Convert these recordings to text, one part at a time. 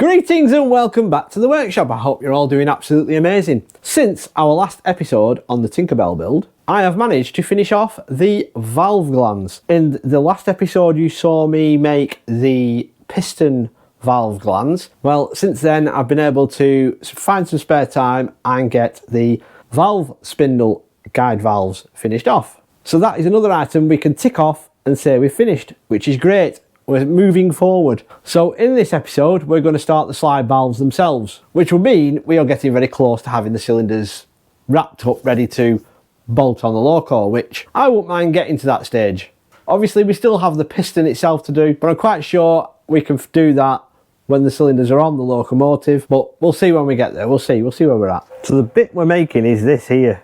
Greetings and welcome back to the workshop. I hope you're all doing absolutely amazing. Since our last episode on the Tinkerbell build, I have managed to finish off the valve glands. In the last episode you saw me make the piston valve glands. Well, since then I've been able to find some spare time and get the valve spindle guide valves finished off. So that is another item we can tick off and say we've finished, which is great. We're moving forward. So in this episode we're going to start the slide valves themselves, which will mean we are getting very close to having the cylinders wrapped up ready to bolt on the Loco, which I won't mind getting to that stage. Obviously we still have the piston itself to do, but I'm quite sure we can do that when the cylinders are on the locomotive, but we'll see when we get there. We'll see where we're at. So the bit we're making is this here,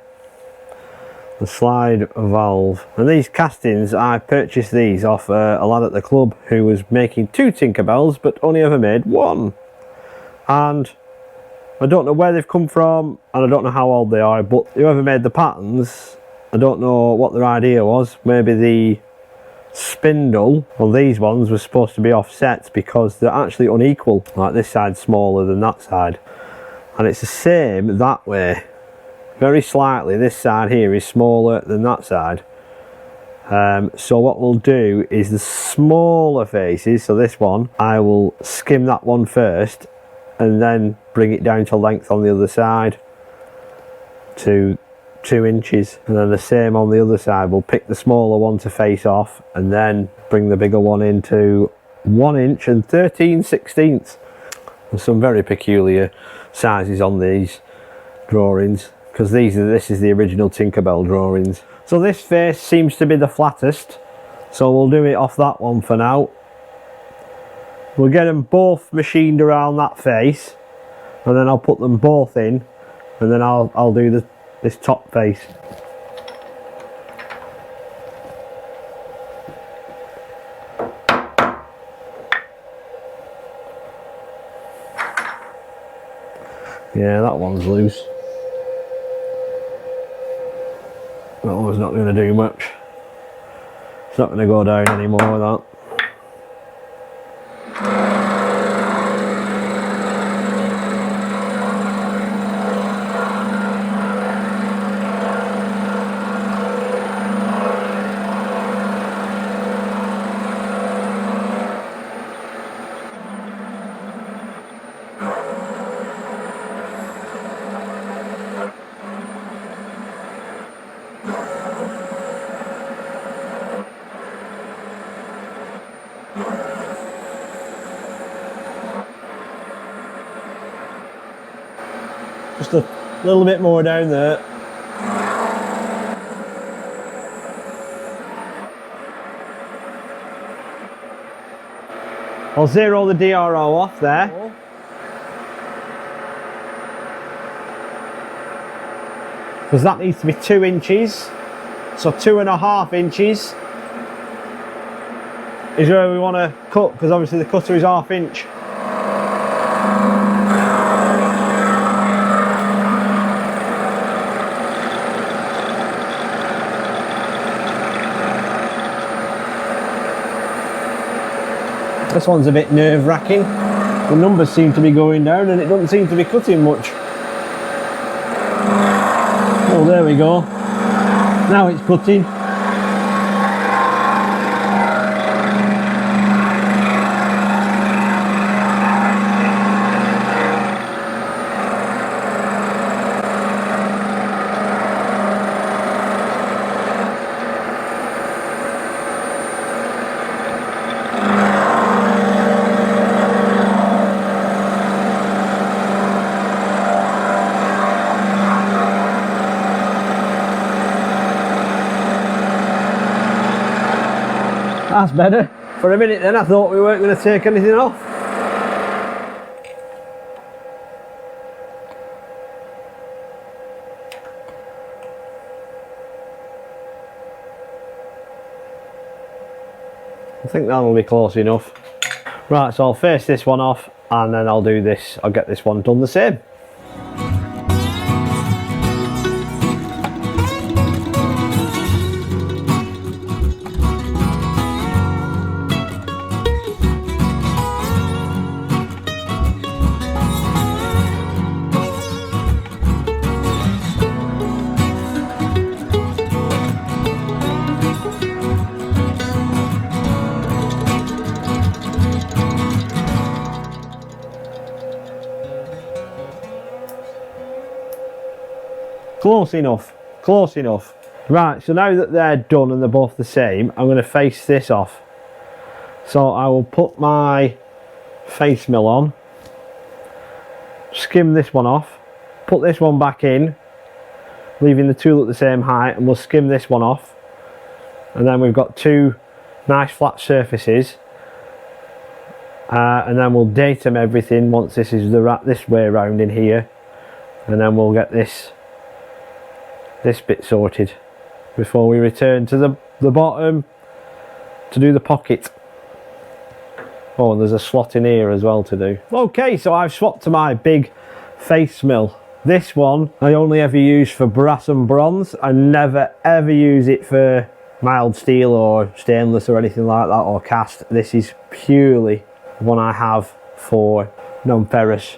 the slide valve, and these castings, I purchased these off a lad at the club who was making 2 Tinkerbells but only ever made 1, and I don't know where they've come from and I don't know how old they are, but whoever made the patterns, I don't know what their idea was. Maybe the spindle, well, these ones were supposed to be offset because they're actually unequal, like this side's smaller than that side, and it's the same that way. Very slightly, this side here is smaller than that side. So what we'll do is the smaller faces, so this one, I will skim that one first and then bring it down to length on the other side to 2 inches, and then the same on the other side. We'll pick the smaller one to face off and then bring the bigger one into 1 inch and 13/16. There's some very peculiar sizes on these drawings, because this is the original Tinkerbell drawings. So this face seems to be the flattest, so we'll do it off that one for now. We'll get them both machined around that face, and then I'll put them both in, and then I'll do this top face. Yeah, that one's loose. That one's not going to do much. It's not going to go down anymore, that. Just a little bit more down there. I'll zero the DRO off there. Because that needs to be 2 inches. So 2.5 inches is where we want to cut, because obviously the cutter is 1/2 inch. This one's a bit nerve-wracking. The numbers seem to be going down and it doesn't seem to be cutting much. Oh, there we go. Now it's cutting. That's better. For a minute then I thought we weren't going to take anything off. I think that'll be close enough. Right, so I'll face this one off and then I'll do this. I'll get this one done the same. Close enough, close enough. Right, so now that they're done and they're both the same, I'm going to face this off. So I will put my face mill on, skim this one off, put this one back in, leaving the tool at the same height, and we'll skim this one off. And then we've got two nice flat surfaces. And then we'll datum everything once this is this way around in here. And then we'll get this bit sorted before we return to the bottom to do the pocket. Oh, and there's a slot in here as well to do. Okay, so I've swapped to my big face mill. This one I only ever use for brass and bronze. I never ever use it for mild steel or stainless or anything like that, or cast. This is purely one I have for non-ferrous.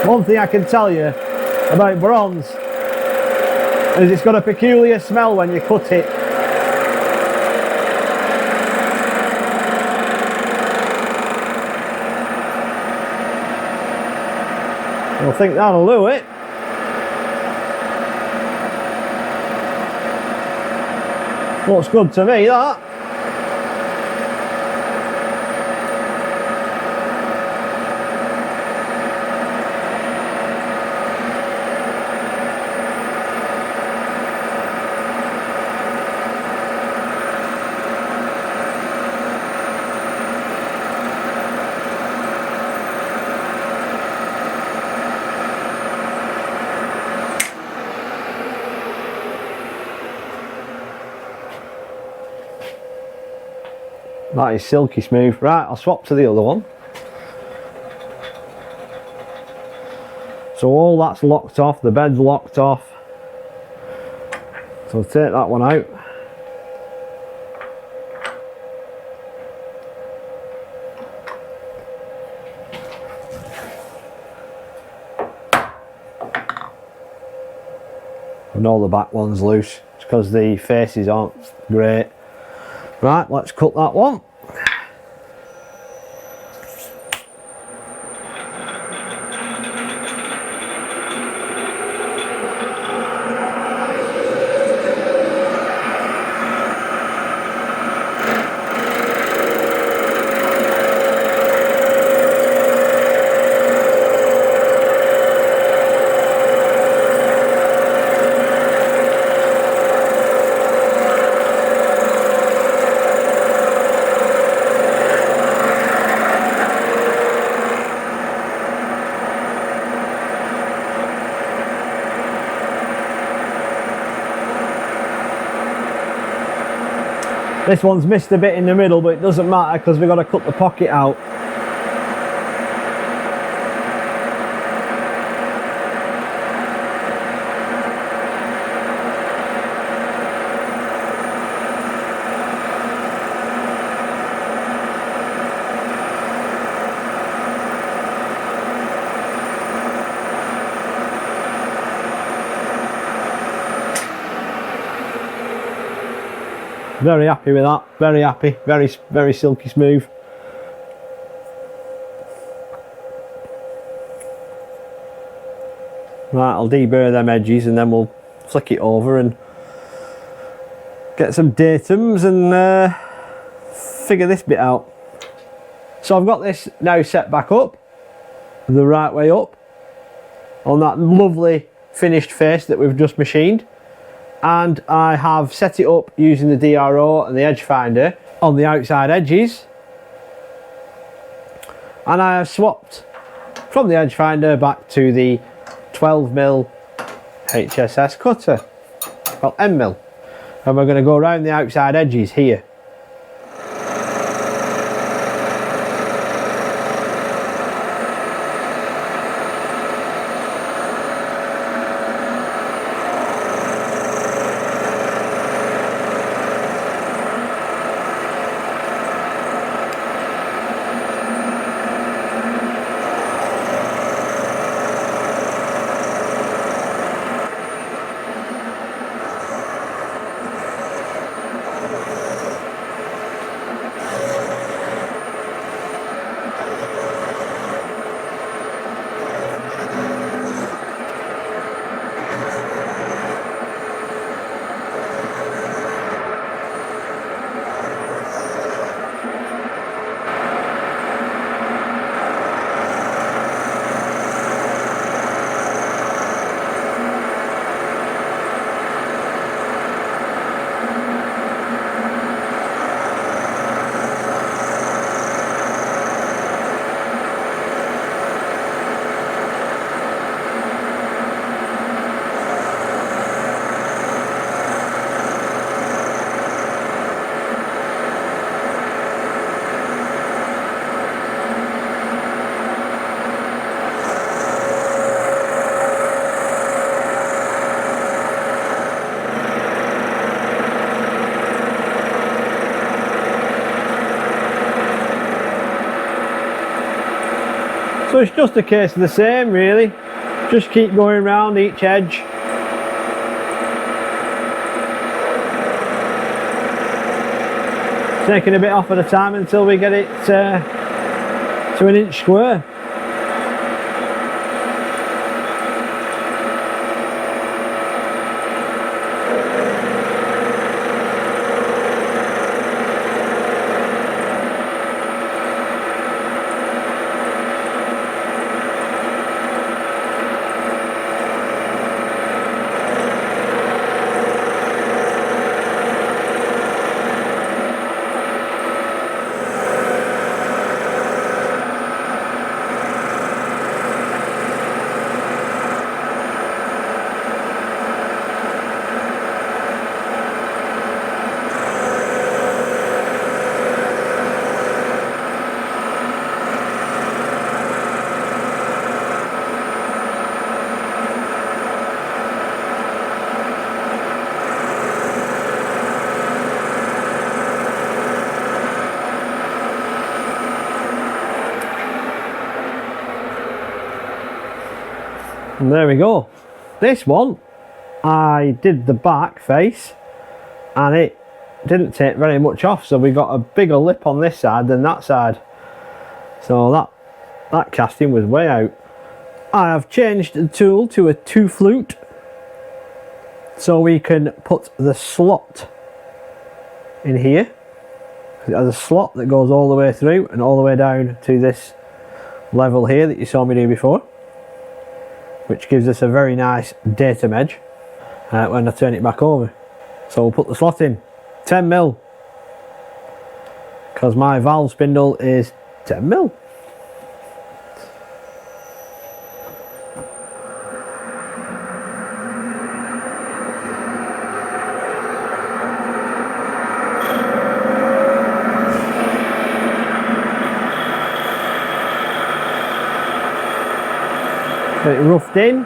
One thing I can tell you about bronze is it's got a peculiar smell when you cut it. I think that'll do it. Looks good to me, that. That is silky smooth. Right, I'll swap to the other one. So all that's locked off, the bed's locked off. So I'll take that one out. And all the back one's loose. It's because the faces aren't great. Right, let's cut that one. This one's missed a bit in the middle, but it doesn't matter because we've got to cut the pocket out. Very happy with that, very happy, very silky smooth. Right, I'll deburr them edges and then we'll flick it over and get some datums and figure this bit out. So I've got this now set back up, the right way up, on that lovely finished face that we've just machined. And I have set it up using the DRO and the edge finder on the outside edges, and I have swapped from the edge finder back to the 12mm HSS cutter, well, M-mill, and we're going to go around the outside edges here. So it's just a case of the same really. Just keep going round each edge. Taking a bit off at a time until we get it to an inch square. And there we go. This one, I did the back face and it didn't take very much off, so we got a bigger lip on this side than that side. So that casting was way out. I have changed the tool to a 2 flute so we can put the slot in here. It has a slot that goes all the way through and all the way down to this level here that you saw me do before, which gives us a very nice datum edge when I turn it back over. So we'll put the slot in, 10mm, because my valve spindle is 10mm. Get it roughed in.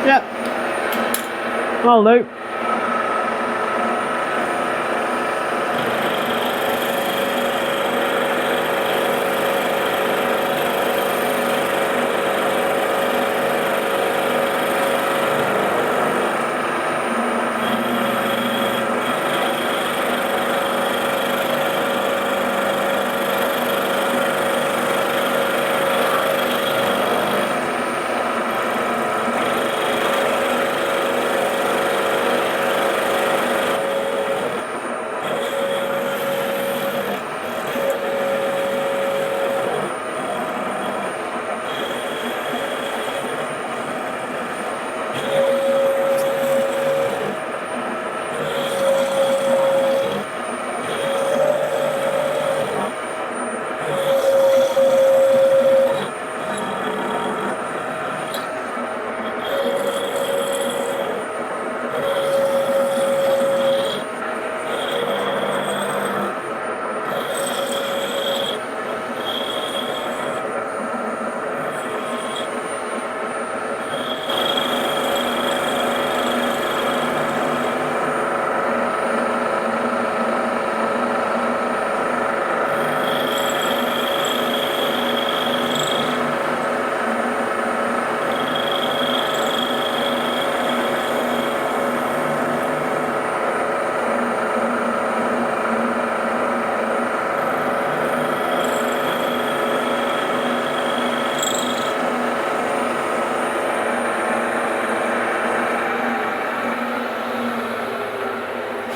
Yep, that'll do.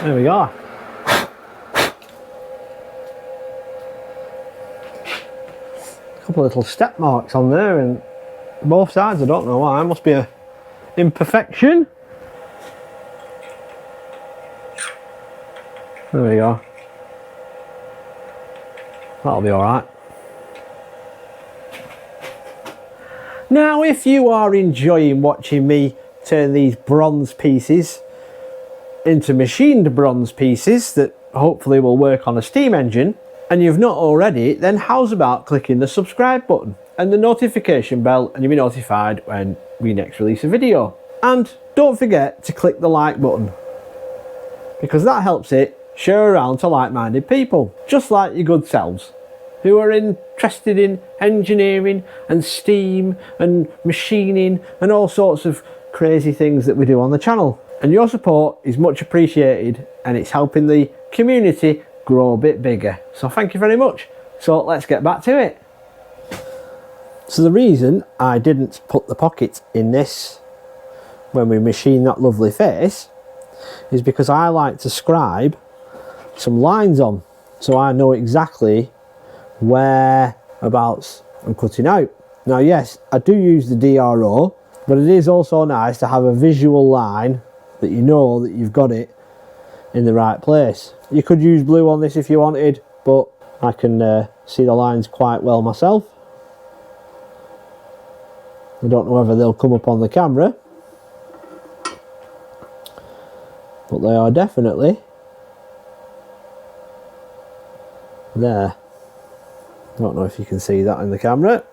There we go. A couple of little step marks on there and both sides, I don't know why, must be a imperfection. There we go. That'll be alright. Now if you are enjoying watching me turn these bronze pieces into machined bronze pieces that hopefully will work on a steam engine, and you've not already, then how's about clicking the subscribe button and the notification bell, and you'll be notified when we next release a video. And don't forget to click the like button, because that helps it share around to like-minded people, just like your good selves, who are interested in engineering and steam and machining and all sorts of crazy things that we do on the channel. And your support is much appreciated, and it's helping the community grow a bit bigger. So thank you very much. So let's get back to it. So the reason I didn't put the pocket in this when we machine that lovely face is because I like to scribe some lines on, so I know exactly whereabouts I'm cutting out. Now yes, I do use the DRO, but it is also nice to have a visual line that you know that you've got it in the right place. You could use blue on this if you wanted, but I can see the lines quite well myself. I don't know whether they'll come up on the camera, but they are definitely there. Don't know if you can see that in the camera.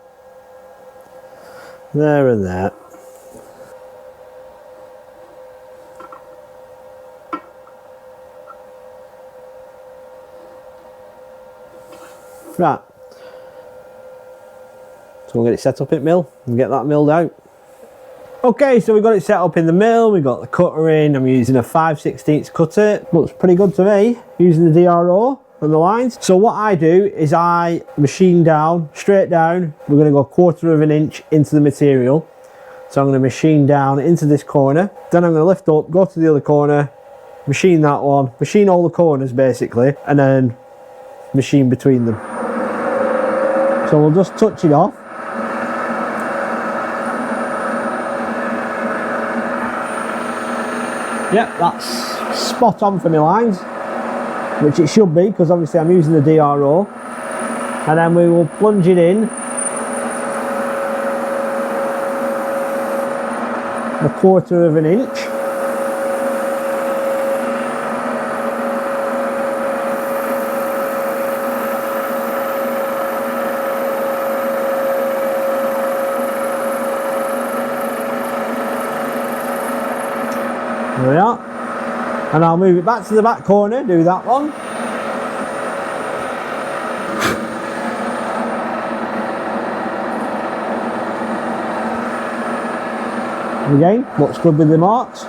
There and there. Right. So we'll get it set up in mill and get that milled out. Okay, so we've got it set up in the mill, we've got the cutter in. I'm using a 5/16 cutter. Looks pretty good to me, using the DRO and the lines. So what I do is I machine down, straight down. We're going to go 1/4 of an inch into the material. So I'm going to machine down into this corner. Then I'm going to lift up, go to the other corner, machine that one, machine all the corners basically, and then machine between them. So we'll just touch it off. Yep, that's spot on for my lines, which it should be, because obviously I'm using the DRO. And then we will plunge it in a 1/4 of an inch. There we are. And I'll move it back to the back corner, do that one. Again, looks good with the marks.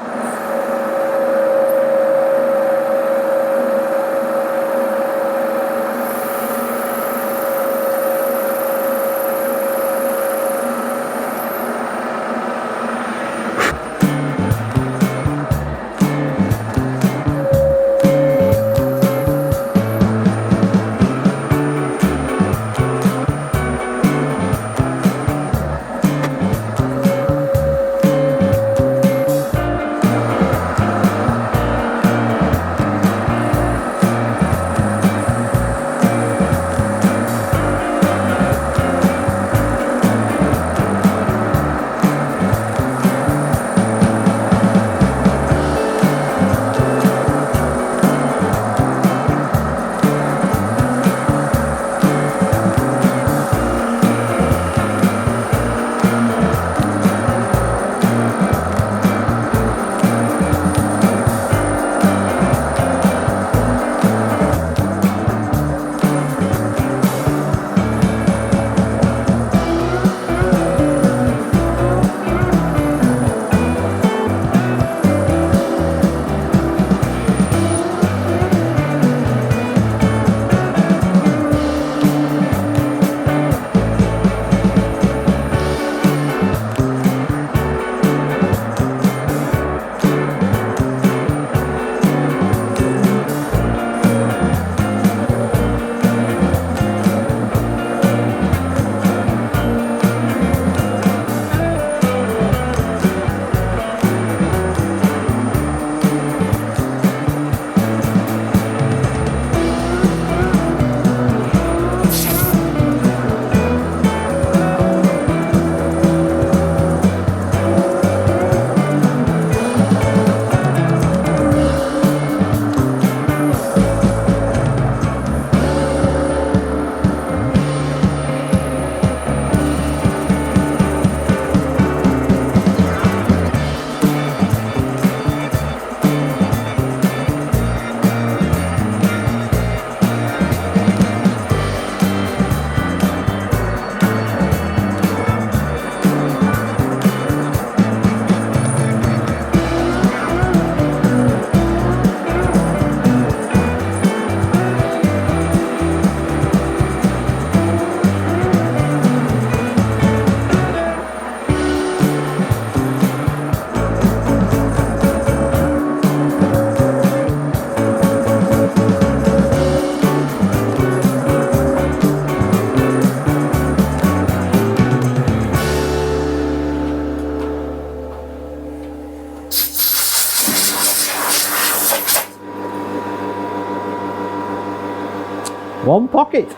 One pocket.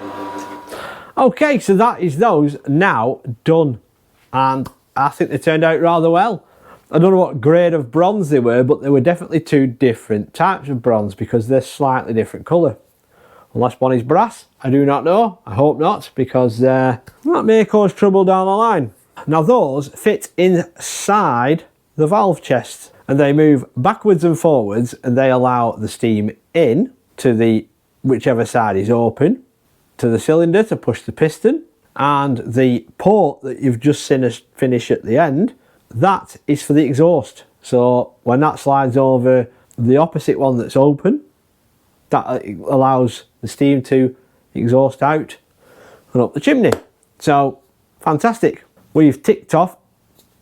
Okay, so that is those now done. And I think they turned out rather well. I don't know what grade of bronze they were, but they were definitely two different types of bronze because they're slightly different colour. Unless one is brass, I do not know. I hope not, because that may cause trouble down the line. Now those fit inside the valve chest and they move backwards and forwards and they allow the steam in to the whichever side is open to the cylinder to push the piston, and the port that you've just seen us finish at the end, that is for the exhaust. So when that slides over the opposite one that's open, that allows the steam to exhaust out and up the chimney. So fantastic. We've ticked off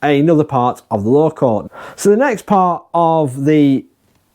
another part of the Loco. So the next part of the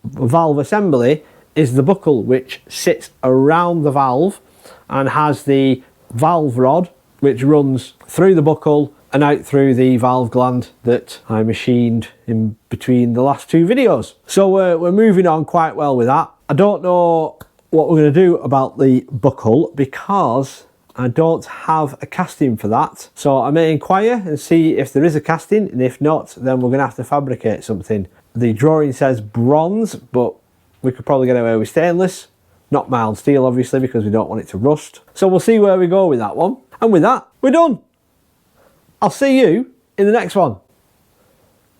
valve assembly is the buckle, which sits around the valve and has the valve rod which runs through the buckle and out through the valve gland that I machined in between the last two videos. So we're moving on quite well with that. I don't know what we're going to do about the buckle because I don't have a casting for that. So I may inquire and see if there is a casting, and if not, then we're going to have to fabricate something. The drawing says bronze, but we could probably get away with stainless. Not mild steel, obviously, because we don't want it to rust. So we'll see where we go with that one. And with that, we're done. I'll see you in the next one.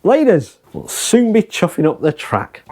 Laters. We'll soon be chuffing up the track.